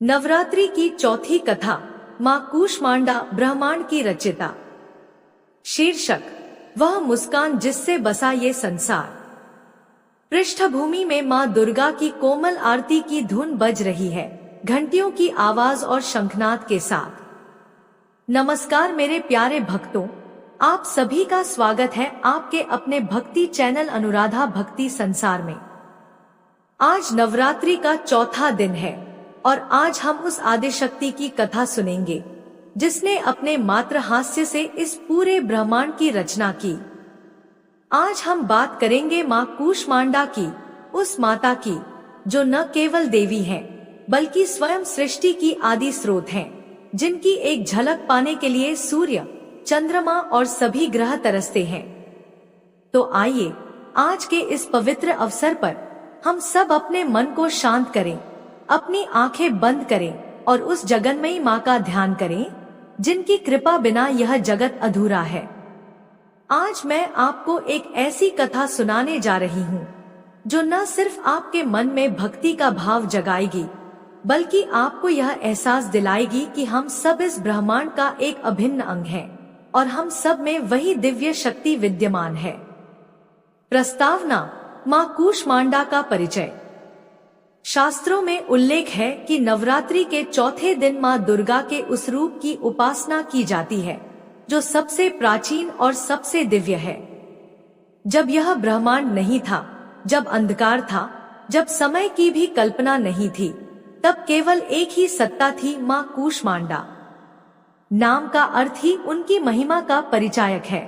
नवरात्रि की चौथी कथा माँ कूष्मांडा ब्रह्मांड की रचयिता। शीर्षक वह मुस्कान जिससे बसा ये संसार। पृष्ठभूमि में माँ दुर्गा की कोमल आरती की धुन बज रही है, घंटियों की आवाज और शंखनाद के साथ। नमस्कार मेरे प्यारे भक्तों, आप सभी का स्वागत है आपके अपने भक्ति चैनल अनुराधा भक्ति संसार में। आज नवरात्रि का चौथा दिन है और आज हम उस आदिशक्ति की कथा सुनेंगे जिसने अपने मात्र हास्य से इस पूरे ब्रह्मांड की रचना की। आज हम बात करेंगे माँ कूष्मांडा की, उस माता की जो न केवल देवी है बल्कि स्वयं सृष्टि की आदि स्रोत हैं, जिनकी एक झलक पाने के लिए सूर्य, चंद्रमा और सभी ग्रह तरसते हैं। तो आइए आज के इस पवित्र अवसर पर हम सब अपने मन को शांत करें, अपनी आंखें बंद करें और उस जगन्मयी माँ का ध्यान करें जिनकी कृपा बिना यह जगत अधूरा है। आज मैं आपको एक ऐसी कथा सुनाने जा रही हूँ जो न सिर्फ आपके मन में भक्ति का भाव जगाएगी बल्कि आपको यह एहसास दिलाएगी कि हम सब इस ब्रह्मांड का एक अभिन्न अंग हैं और हम सब में वही दिव्य शक्ति विद्यमान है। प्रस्तावना: माँ कूष्मांडा का परिचय। शास्त्रों में उल्लेख है कि नवरात्रि के चौथे दिन माँ दुर्गा के उस रूप की उपासना की जाती है जो सबसे प्राचीन और सबसे दिव्य है। जब यह ब्रह्मांड नहीं था, जब अंधकार था, जब समय की भी कल्पना नहीं थी, तब केवल एक ही सत्ता थी, माँ कूष्मांडा। नाम का अर्थ ही उनकी महिमा का परिचायक है।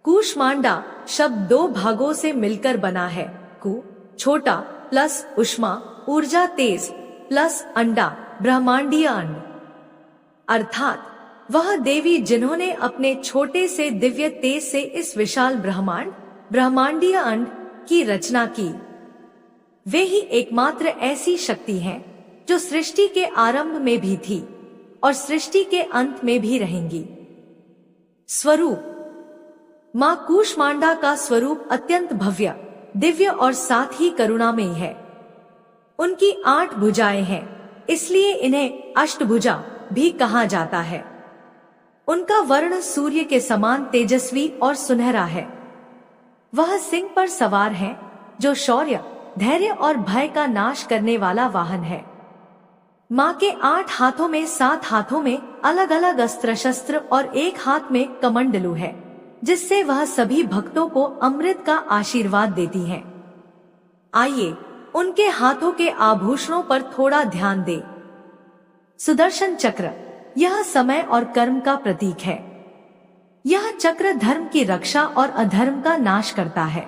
कूष्मांडा शब्द दो भागों से मिलकर बना है। कु छोटा प्लस उष्मा ऊर्जा तेज प्लस अंडा ब्रह्मांडीय अंड, अर्थात वह देवी जिन्होंने अपने छोटे से दिव्य तेज से इस विशाल ब्रह्मांडीय अंड की रचना की। वे ही एकमात्र ऐसी शक्ति हैं जो सृष्टि के आरंभ में भी थी और सृष्टि के अंत में भी रहेंगी। स्वरूप: माँ कूष्मांडा का स्वरूप अत्यंत भव्य, दिव्य और साथ ही करुणामयी है। उनकी 8 भुजाएं हैं, इसलिए इन्हें अष्टभुजा भी कहा जाता है। उनका वर्ण सूर्य के समान तेजस्वी और सुनहरा है। वह सिंह पर सवार हैं, जो शौर्य, धैर्य और भय का नाश करने वाला वाहन है। माँ के 8 हाथों में 7 हाथों में अलग अलग अस्त्र शस्त्र और एक हाथ में कमंडलू है, जिससे वह सभी भक्तों को अमृत का आशीर्वाद देती हैं। आइए उनके हाथों के आभूषणों पर थोड़ा ध्यान दें। सुदर्शन चक्र, यह समय और कर्म का प्रतीक है। यह चक्र धर्म की रक्षा और अधर्म का नाश करता है।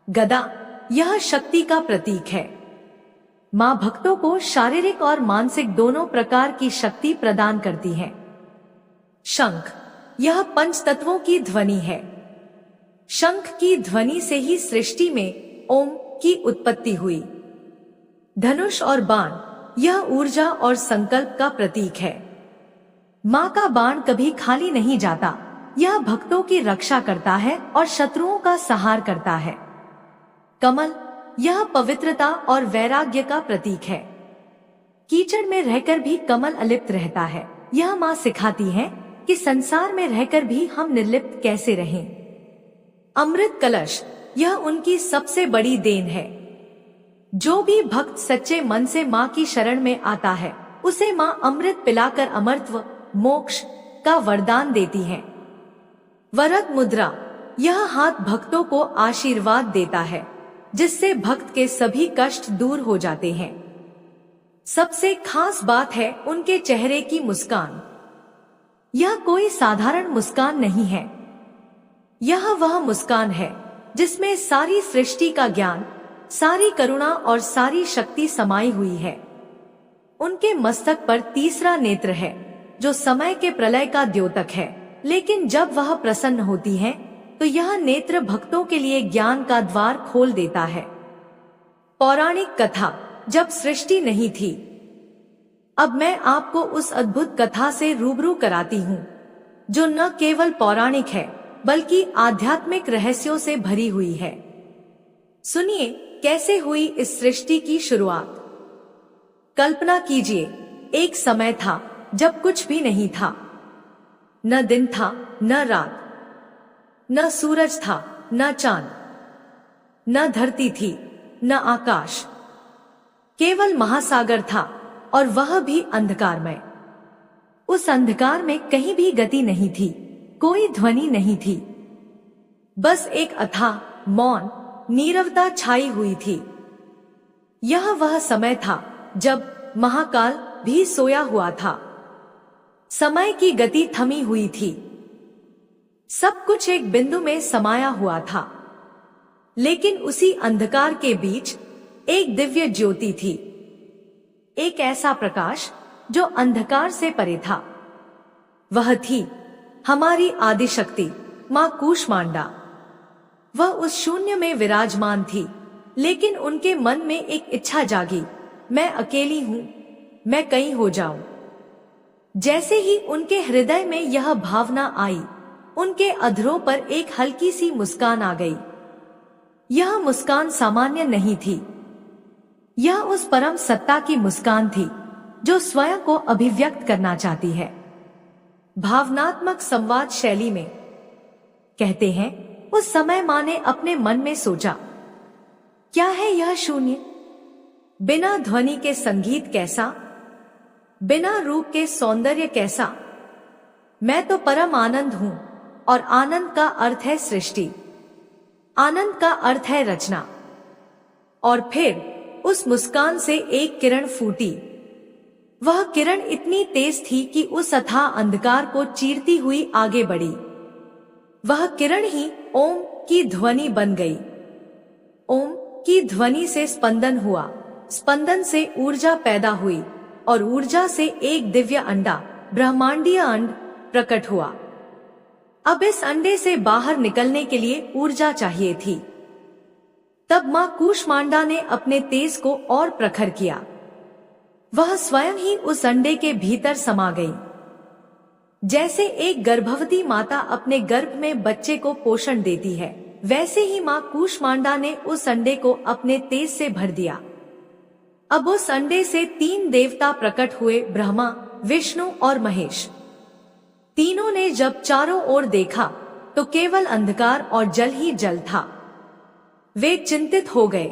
गदा, यह शक्ति का प्रतीक है। माँ भक्तों को शारीरिक और मानसिक दोनों प्रकार की शक्ति प्रदान करती है। शंख, यह पंच तत्वों की ध्वनि है। शंख की ध्वनि से ही सृष्टि में ओम की उत्पत्ति हुई। धनुष और बाण, यह ऊर्जा और संकल्प का प्रतीक है। माँ का बाण कभी खाली नहीं जाता, यह भक्तों की रक्षा करता है और शत्रुओं का संहार करता है। कमल, यह पवित्रता और वैराग्य का प्रतीक है। कीचड़ में रहकर भी कमल अलिप्त रहता है। यह माँ सिखाती है कि संसार में रहकर भी हम निर्लिप्त कैसे रहें। अमृत कलश, यह उनकी सबसे बड़ी देन है। जो भी भक्त सच्चे मन से माँ की शरण में आता है, उसे माँ अमृत पिलाकर अमरत्व, मोक्ष का वरदान देती है। वरद मुद्रा, यह हाथ भक्तों को आशीर्वाद देता है, जिससे भक्त के सभी कष्ट दूर हो जाते हैं। सबसे खास बात है उनके चेहरे की मुस्कान। यह कोई साधारण मुस्कान नहीं है। यह वह मुस्कान है जिसमें सारी सृष्टि का ज्ञान, सारी करुणा और सारी शक्ति समाई हुई है। उनके मस्तक पर तीसरा नेत्र है जो समय के प्रलय का द्योतक है, लेकिन जब वह प्रसन्न होती है तो यह नेत्र भक्तों के लिए ज्ञान का द्वार खोल देता है। पौराणिक कथा: जब सृष्टि नहीं थी। अब मैं आपको उस अद्भुत कथा से रूबरू कराती हूँ जो न केवल पौराणिक है बल्कि आध्यात्मिक रहस्यों से भरी हुई है। सुनिए कैसे हुई इस सृष्टि की शुरुआत। कल्पना कीजिए, एक समय था जब कुछ भी नहीं था। न दिन था, न रात, न सूरज था, न चांद, न धरती थी, न आकाश। केवल महासागर था, और वह भी अंधकारमय। उस अंधकार में कहीं भी गति नहीं थी, कोई ध्वनि नहीं थी। बस एक अथाह मौन नीरवता छाई हुई थी। यह वह समय था जब महाकाल भी सोया हुआ था। समय की गति थमी हुई थी। सब कुछ एक बिंदु में समाया हुआ था। लेकिन उसी अंधकार के बीच एक दिव्य ज्योति थी, एक ऐसा प्रकाश जो अंधकार से परे था। वह थी हमारी आदिशक्ति मां कूष्मांडा। वह उस शून्य में विराजमान थी, लेकिन उनके मन में एक इच्छा जागी, मैं अकेली हूं, मैं कहीं हो जाऊं। जैसे ही उनके हृदय में यह भावना आई, उनके अधरों पर एक हल्की सी मुस्कान आ गई। यह मुस्कान सामान्य नहीं थी। यह उस परम सत्ता की मुस्कान थी जो स्वयं को अभिव्यक्त करना चाहती है। भावनात्मक संवाद शैली में कहते हैं, उस समय मां ने अपने मन में सोचा, क्या है यह शून्य? बिना ध्वनि के संगीत कैसा, बिना रूप के सौंदर्य कैसा? मैं तो परम आनंद हूं, और आनंद का अर्थ है सृष्टि, आनंद का अर्थ है रचना। और फिर उस मुस्कान से एक किरण फूटी। वह किरण इतनी तेज थी कि उस अथाह अंधकार को चीरती हुई आगे बढ़ी। वह किरण ही ओम की ध्वनि बन गई। ओम की ध्वनि से स्पंदन हुआ, स्पंदन से ऊर्जा पैदा हुई, और ऊर्जा से एक दिव्य अंडा, ब्रह्मांडीय अंड प्रकट हुआ। अब इस अंडे से बाहर निकलने के लिए ऊर्जा चाहिए थी। तब मां कूष्मांडा ने अपने तेज को और प्रखर किया। वह स्वयं ही उस अंडे के भीतर समा गई। जैसे एक गर्भवती माता अपने गर्भ में बच्चे को पोषण देती है, वैसे ही मां कूष्मांडा ने उस अंडे को अपने तेज से भर दिया। अब उस अंडे से 3 देवता प्रकट हुए, ब्रह्मा, विष्णु और महेश। तीनों ने जब चारों ओर देखा तो केवल अंधकार और जल ही जल था। वे चिंतित हो गए।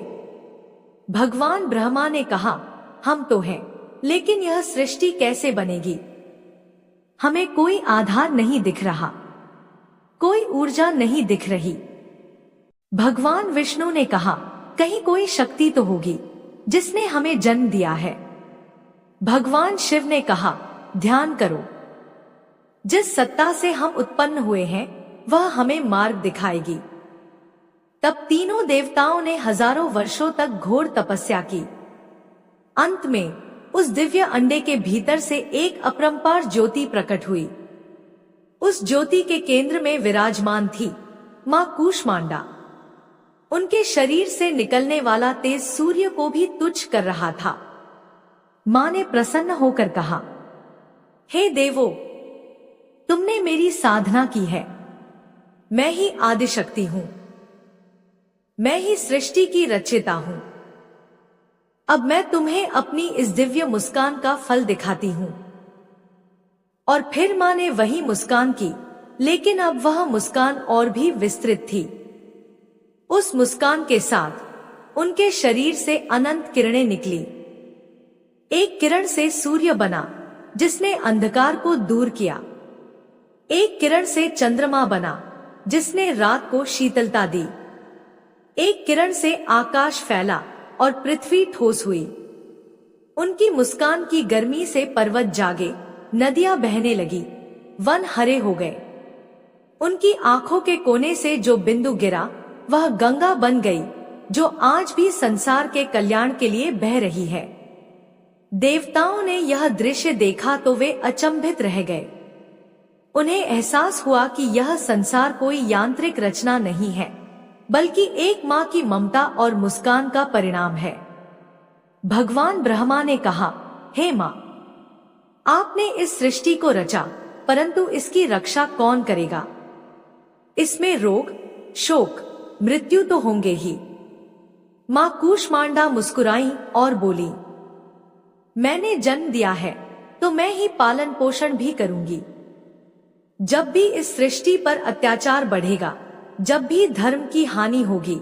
भगवान ब्रह्मा ने कहा, हम तो हैं, लेकिन यह सृष्टि कैसे बनेगी? हमें कोई आधार नहीं दिख रहा, कोई ऊर्जा नहीं दिख रही। भगवान विष्णु ने कहा, कहीं कोई शक्ति तो होगी जिसने हमें जन्म दिया है। भगवान शिव ने कहा, ध्यान करो, जिस सत्ता से हम उत्पन्न हुए हैं वह हमें मार्ग दिखाएगी। तब तीनों देवताओं ने हजारों वर्षों तक घोर तपस्या की। अंत में उस दिव्य अंडे के भीतर से एक अपरंपार ज्योति प्रकट हुई। उस ज्योति के केंद्र में विराजमान थी मां कूष्मांडा। उनके शरीर से निकलने वाला तेज सूर्य को भी तुच्छ कर रहा था। मां ने प्रसन्न होकर कहा, हे देवों, तुमने मेरी साधना की है। मैं ही आदिशक्ति हूं, मैं ही सृष्टि की रचयिता हूं। अब मैं तुम्हें अपनी इस दिव्य मुस्कान का फल दिखाती हूं। और फिर मां ने वही मुस्कान की, लेकिन अब वह मुस्कान और भी विस्तृत थी। उस मुस्कान के साथ उनके शरीर से अनंत किरणें निकली। एक किरण से सूर्य बना जिसने अंधकार को दूर किया। एक किरण से चंद्रमा बना जिसने रात को शीतलता दी। एक किरण से आकाश फैला और पृथ्वी ठोस हुई। उनकी मुस्कान की गर्मी से पर्वत जागे, नदियां बहने लगी, वन हरे हो गए। उनकी आंखों के कोने से जो बिंदु गिरा वह गंगा बन गई, जो आज भी संसार के कल्याण के लिए बह रही है। देवताओं ने यह दृश्य देखा तो वे अचंभित रह गए। उन्हें एहसास हुआ कि यह संसार कोई यांत्रिक रचना नहीं है, बल्कि एक मां की ममता और मुस्कान का परिणाम है। भगवान ब्रह्मा ने कहा, हे मां, आपने इस सृष्टि को रचा, परंतु इसकी रक्षा कौन करेगा? इसमें रोग, शोक, मृत्यु तो होंगे ही। मां कूष्मांडा मुस्कुराई और बोली, मैंने जन्म दिया है तो मैं ही पालन पोषण भी करूंगी। जब भी इस सृष्टि पर अत्याचार बढ़ेगा, जब भी धर्म की हानि होगी,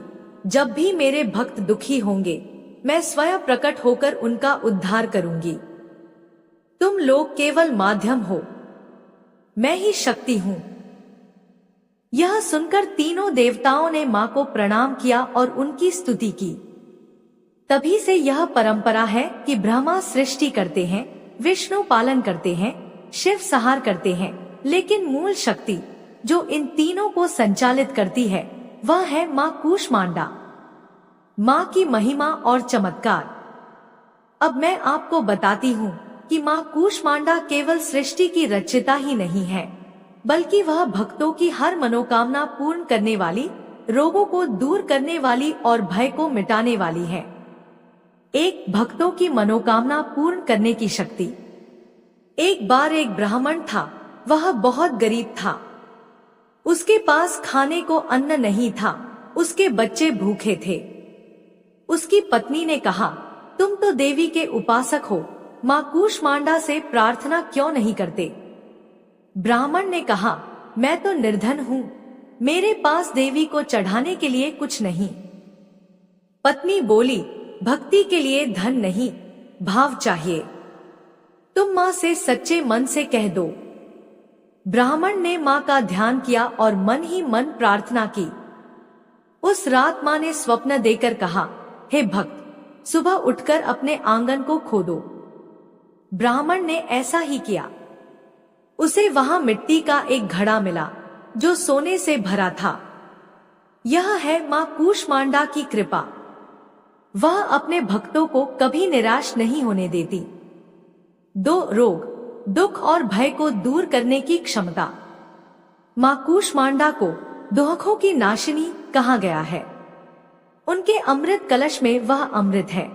जब भी मेरे भक्त दुखी होंगे, मैं स्वयं प्रकट होकर उनका उद्धार करूंगी। तुम लोग केवल माध्यम हो, मैं ही शक्ति हूं। यह सुनकर तीनों देवताओं ने मां को प्रणाम किया और उनकी स्तुति की। तभी से यह परंपरा है कि ब्रह्मा सृष्टि करते हैं, विष्णु पालन करते हैं, शिव संहार करते हैं, लेकिन मूल शक्ति जो इन तीनों को संचालित करती है वह है मां कूष्मांडा। मां की महिमा और चमत्कार। अब मैं आपको बताती हूँ कि मां कूष्मांडा केवल सृष्टि की रचयिता ही नहीं है, बल्कि वह भक्तों की हर मनोकामना पूर्ण करने वाली, रोगों को दूर करने वाली और भय को मिटाने वाली है। एक भक्तों की मनोकामना पूर्ण करने की शक्ति। एक बार एक ब्राह्मण था, वह बहुत गरीब था। उसके पास खाने को अन्न नहीं था, उसके बच्चे भूखे थे। उसकी पत्नी ने कहा, तुम तो देवी के उपासक हो, मां कूष्मांडा से प्रार्थना क्यों नहीं करते? ब्राह्मण ने कहा, मैं तो निर्धन हूँ, मेरे पास देवी को चढ़ाने के लिए कुछ नहीं। पत्नी बोली, भक्ति के लिए धन नहीं, भाव चाहिए। तुम मां से सच्चे मन से कह दो। ब्राह्मण ने मां का ध्यान किया और मन ही मन प्रार्थना की। उस रात मां ने स्वप्न देकर कहा, हे भक्त, सुबह उठकर अपने आंगन को खोदो। ब्राह्मण ने ऐसा ही किया। उसे वहां मिट्टी का एक घड़ा मिला जो सोने से भरा था। यह है मां कूष्मांडा की कृपा। वह अपने भक्तों को कभी निराश नहीं होने देती। दो रोग, दुख और भय को दूर करने की क्षमता। मां कूष्मांडा को दुखों की नाशिनी कहा गया है। उनके अमृत कलश में वह अमृत है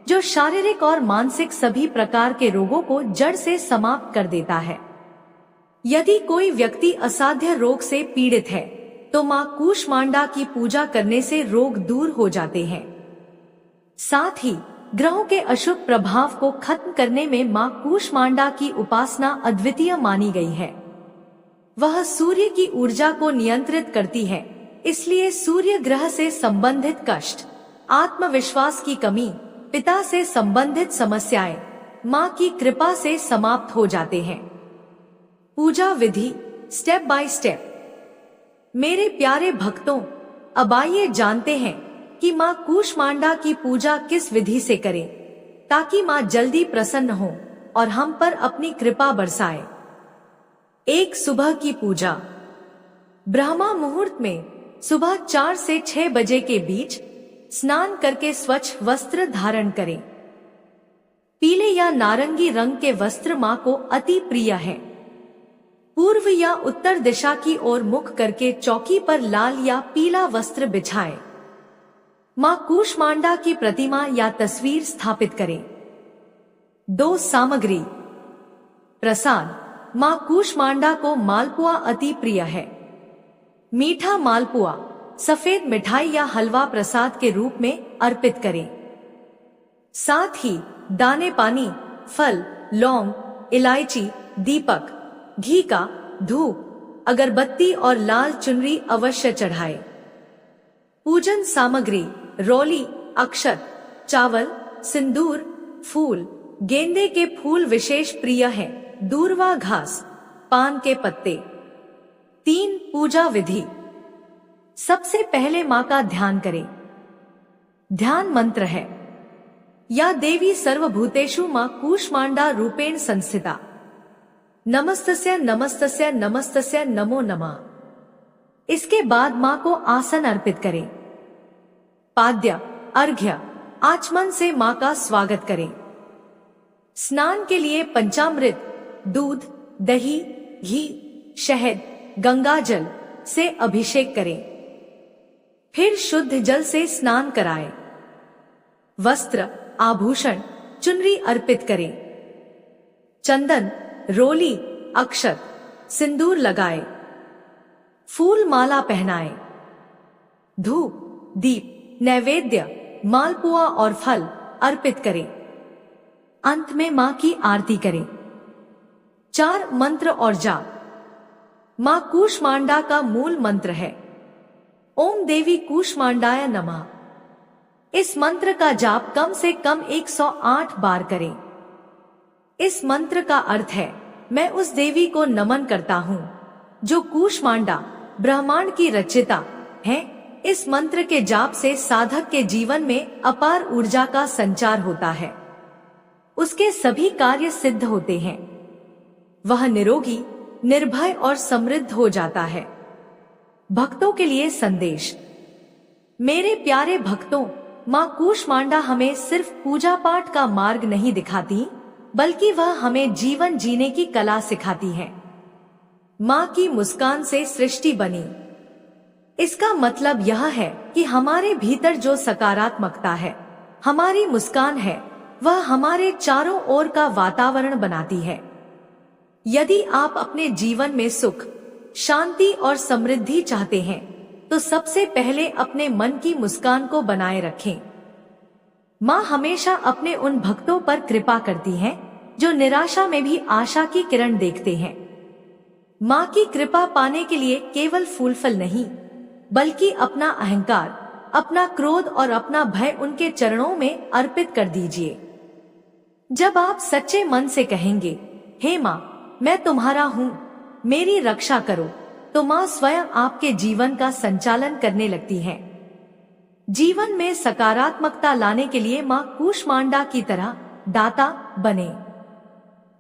जो शारीरिक और मानसिक सभी प्रकार के रोगों को जड़ से समाप्त कर देता है। यदि कोई व्यक्ति असाध्य रोग से पीड़ित है तो मां कूष्मांडा की पूजा करने से रोग दूर हो जाते हैं। साथ ही ग्रहों के अशुभ प्रभाव को खत्म करने में मां कूष्मांडा की उपासना अद्वितीय मानी गई है। वह सूर्य की ऊर्जा को नियंत्रित करती है, इसलिए सूर्य ग्रह से संबंधित कष्ट, आत्मविश्वास की कमी, पिता से संबंधित समस्याएं मां की कृपा से समाप्त हो जाते हैं। पूजा विधि स्टेप बाय स्टेप। मेरे प्यारे भक्तों, अब आइए जानते हैं कि मां कूष्मांडा की पूजा किस विधि से करें ताकि मां जल्दी प्रसन्न हो और हम पर अपनी कृपा बरसाए। एक, सुबह की पूजा। ब्रह्मा मुहूर्त में सुबह 4 से 6 बजे के बीच स्नान करके स्वच्छ वस्त्र धारण करें। पीले या नारंगी रंग के वस्त्र मां को अति प्रिय है। पूर्व या उत्तर दिशा की ओर मुख करके चौकी पर लाल या पीला वस्त्र बिछाएं। मां कूष्मांडा की प्रतिमा या तस्वीर स्थापित करें। 2, सामग्री। प्रसाद। मां कूष्मांडा को मालपुआ अति प्रिय है। मीठा मालपुआ, सफेद मिठाई या हलवा प्रसाद के रूप में अर्पित करें। साथ ही दाने पानी, फल, लौंग, इलायची, दीपक, घी का, धूप, अगरबत्ती और लाल चुनरी अवश्य चढ़ाए। पूजन सामग्री, रोली, अक्षत, चावल, सिंदूर, फूल। गेंदे के फूल विशेष प्रिय हैं। दूर्वा घास, पान के पत्ते। 3, पूजा विधि। सबसे पहले मां का ध्यान करें। ध्यान मंत्र है, या देवी सर्वभूतेषु मां कूष्मांडा रूपेण संस्थिता, नमस्तस्य नमस्तस्य नमस्तस्य नमो नमः। इसके बाद मां को आसन अर्पित करें। पाद्य, अर्घ्य, आचमन से मां का स्वागत करें। स्नान के लिए पंचामृत, दूध, दही, घी, शहद, गंगाजल से अभिषेक करें। फिर शुद्ध जल से स्नान कराएं। वस्त्र, आभूषण, चुनरी अर्पित करें। चंदन, रोली, अक्षत, सिंदूर लगाएं। फूल माला पहनाएं। धूप, दीप, नैवेद्य, मालपुआ और फल अर्पित करें। अंत में माँ की आरती करें। 4 मंत्र और जाप। माँ कूष्मांडा का मूल मंत्र है ओम देवी कूष्मांडाय नमः। इस मंत्र का जाप कम से कम 108 बार करें। इस मंत्र का अर्थ है मैं उस देवी को नमन करता हूँ जो कूष्मांडा ब्रह्मांड की रचयिता है। इस मंत्र के जाप से साधक के जीवन में अपार ऊर्जा का संचार होता है, उसके सभी कार्य सिद्ध होते हैं, वह निरोगी, निर्भय और समृद्ध हो जाता है। भक्तों के लिए संदेश। मेरे प्यारे भक्तों, माँ कूष्मांडा हमें सिर्फ पूजा पाठ का मार्ग नहीं दिखाती, बल्कि वह हमें जीवन जीने की कला सिखाती है। माँ की मुस्कान से सृष्टि बनी। इसका मतलब यह है कि हमारे भीतर जो सकारात्मकता है, हमारी मुस्कान है, वह हमारे चारों ओर का वातावरण बनाती है। यदि आप अपने जीवन में सुख, शांति और समृद्धि चाहते हैं, तो सबसे पहले अपने मन की मुस्कान को बनाए रखें। माँ हमेशा अपने उन भक्तों पर कृपा करती हैं जो निराशा में भी आशा की किरण देखते हैं। माँ की कृपा पाने के लिए केवल फूल फल नहीं, बल्कि अपना अहंकार, अपना क्रोध और अपना भय उनके चरणों में अर्पित कर दीजिए। जब आप सच्चे मन से कहेंगे, हे माँ, मैं तुम्हारा हूँ, मेरी रक्षा करो, तो माँ स्वयं आपके जीवन का संचालन करने लगती है। जीवन में सकारात्मकता लाने के लिए माँ कूष्मांडा की तरह दाता बने।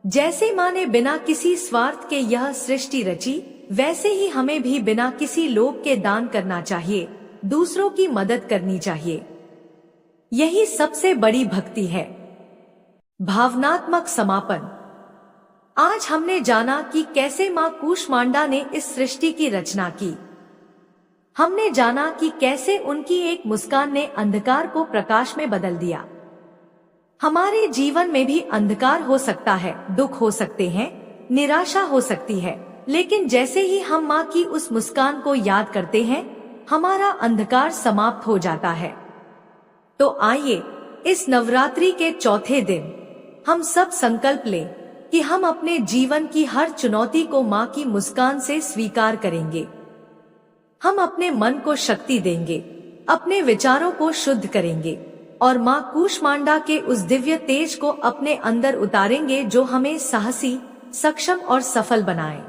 जैसे माँ ने बिना किसी स्वार्थ के यह सृष्टि रची, वैसे ही हमें भी बिना किसी लोभ के दान करना चाहिए, दूसरों की मदद करनी चाहिए। यही सबसे बड़ी भक्ति है। भावनात्मक समापन। आज हमने जाना कि कैसे माँ कूष्मांडा ने इस सृष्टि की रचना की। हमने जाना कि कैसे उनकी एक मुस्कान ने अंधकार को प्रकाश में बदल दिया। हमारे जीवन में भी अंधकार हो सकता है, दुख हो सकते हैं, निराशा हो सकती है, लेकिन जैसे ही हम माँ की उस मुस्कान को याद करते हैं, हमारा अंधकार समाप्त हो जाता है। तो आइए इस नवरात्रि के चौथे दिन हम सब संकल्प लें कि हम अपने जीवन की हर चुनौती को माँ की मुस्कान से स्वीकार करेंगे। हम अपने मन को शक्ति देंगे, अपने विचारों को शुद्ध करेंगे और माँ कूष्मांडा के उस दिव्य तेज को अपने अंदर उतारेंगे जो हमें साहसी, सक्षम और सफल बनाए।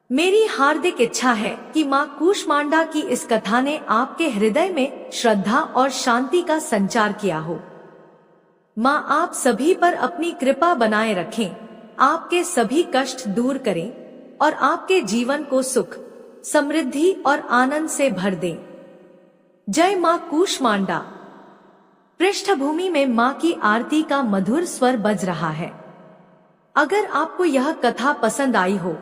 मेरी हार्दिक इच्छा है कि माँ कूष्मांडा की इस कथा ने आपके हृदय में श्रद्धा और शांति का संचार किया हो। माँ आप सभी पर अपनी कृपा बनाए रखें, आपके सभी कष्ट दूर करें और आपके जीवन को सुख, समृद्धि और आनंद से भर दें। जय माँ कूष्मांडा। पृष्ठभूमि में माँ की आरती का मधुर स्वर बज रहा है। अगर आपको यह कथा पसंद आई हो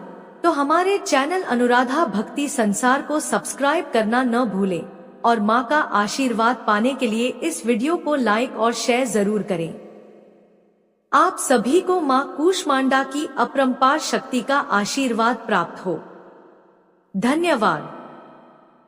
तो हमारे चैनल अनुराधा भक्ति संसार को सब्सक्राइब करना न भूलें और माँ का आशीर्वाद पाने के लिए इस वीडियो को लाइक और शेयर जरूर करें। आप सभी को माँ कूष्मांडा की अपरंपार शक्ति का आशीर्वाद प्राप्त हो। धन्यवाद।